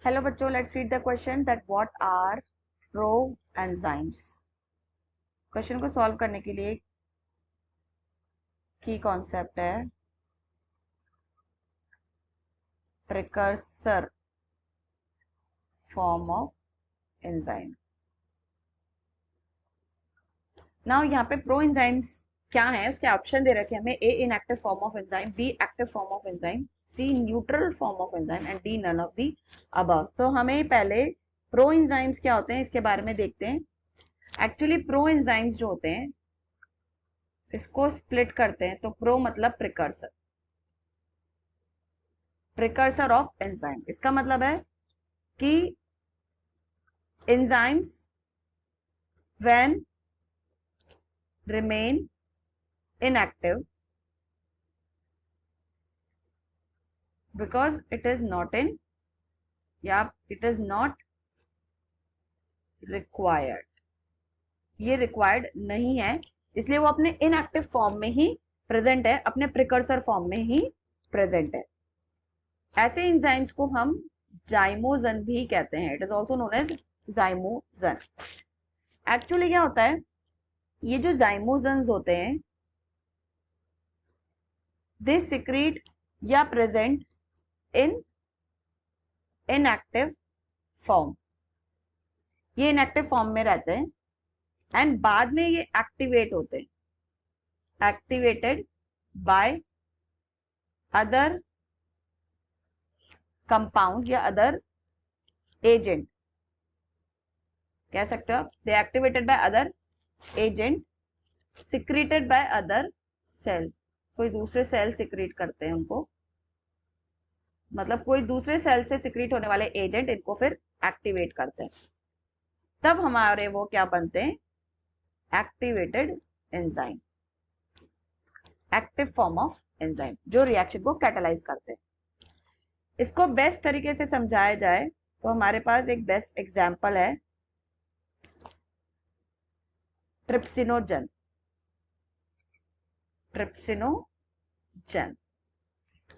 Hello बच्चों, let's read the question that what are pro enzymes. Question को solve करने के लिए की कॉन्सेप्ट है precursor form of enzyme. Now यहाँ पे प्रो एंजाइम्स क्या है, उसके ऑप्शन दे रखे हैं हमें। A inactive form of enzyme, B active form of enzyme, C neutral form of enzyme and D none of the above. तो हमें पहले प्रो एंजाइम्स क्या होते हैं इसके बारे में देखते हैं। एक्चुअली प्रो एंजाइम्स जो होते हैं इसको स्प्लिट करते हैं, तो प्रो मतलब प्रिकर्सर, प्रिकर्सर ऑफ एंजाइम। इसका मतलब है कि enzymes when remain inactive because it is not in या it is not required, ये रिक्वायर्ड नहीं है, इसलिए वो अपने इनएक्टिव फॉर्म में ही प्रेजेंट है, अपने प्रिकर्सर फॉर्म में ही प्रेजेंट है। ऐसे एंजाइम्स को हम जाइमोजन भी कहते हैं। It is also known as zymogen. Actually क्या होता है, ये जो जाइमोजन्स होते हैं दे सिक्रीट या प्रेजेंट इन इनएक्टिव फॉर्म, ये इनएक्टिव फॉर्म में रहते हैं एंड बाद में ये एक्टिवेट होते हैं, एक्टिवेटेड बाय अदर कंपाउंड या अदर एजेंट, कह सकते हो आप। They activated by other agent secreted by other cell, कोई दूसरे सेल सिक्रीट करते हैं उनको, मतलब कोई दूसरे सेल से सिक्रीट होने वाले एजेंट इनको फिर एक्टिवेट करते हैं, तब हमारे वो क्या बनते हैं, activated enzyme, active form of enzyme जो रिएक्शन को कैटालाइज करते हैं। इसको बेस्ट तरीके से समझाया जाए तो हमारे पास एक बेस्ट एग्जांपल है ट्रिप्सिनोजन। ट्रिप्सिनोजन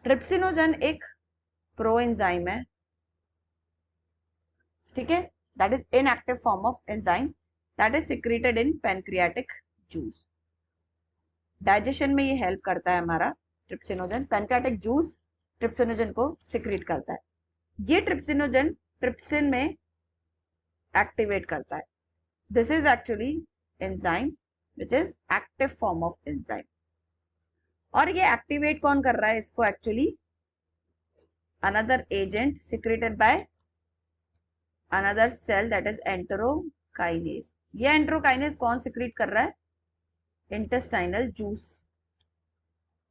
ट्रिप्सिनोजन एक प्रो एंजाइम है, ठीक है। That is inactive form of enzyme that is secreted in pancreatic juice. Digestion में ये हेल्प करता है हमारा ट्रिप्सिनोजन, पैनक्रियाटिक जूस ट्रिप्सिनोजन को सिक्रीट करता है। ये ट्रिप्सिनोजन ट्रिप्सिन में एक्टिवेट करता है। This is actually enzyme which is active form of enzyme. और ये एक्टिवेट कौन कर रहा है इसको, actually another agent secreted by another cell that is enterokinase। ये एंटेरोकाइनेज कौन सिक्रीट कर रहा है, इंटेस्टाइनल जूस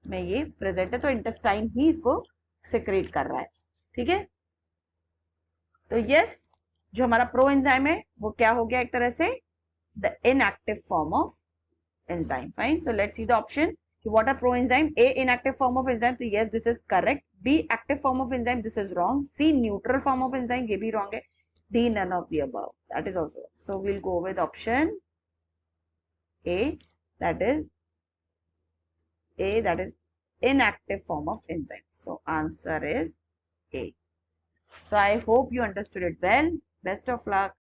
में ये प्रेजेंट है, तो इंटेस्टाइन ही इसको सिक्रीट कर रहा है, ठीक है। तो यस, जो हमारा प्रो एंजाइम है वो क्या हो गया, एक तरह से the inactive form of enzyme. Fine, so let's see the option कि what are proenzyme. A inactive form of enzyme, तो yes this is correct. B active form of enzyme, this is wrong. C neutral form of enzyme, ये भी wrong है। D none of the above, that is also. So we'll go with option A, that is inactive form of enzyme. So answer is A. So I hope you understood it well. Best of luck.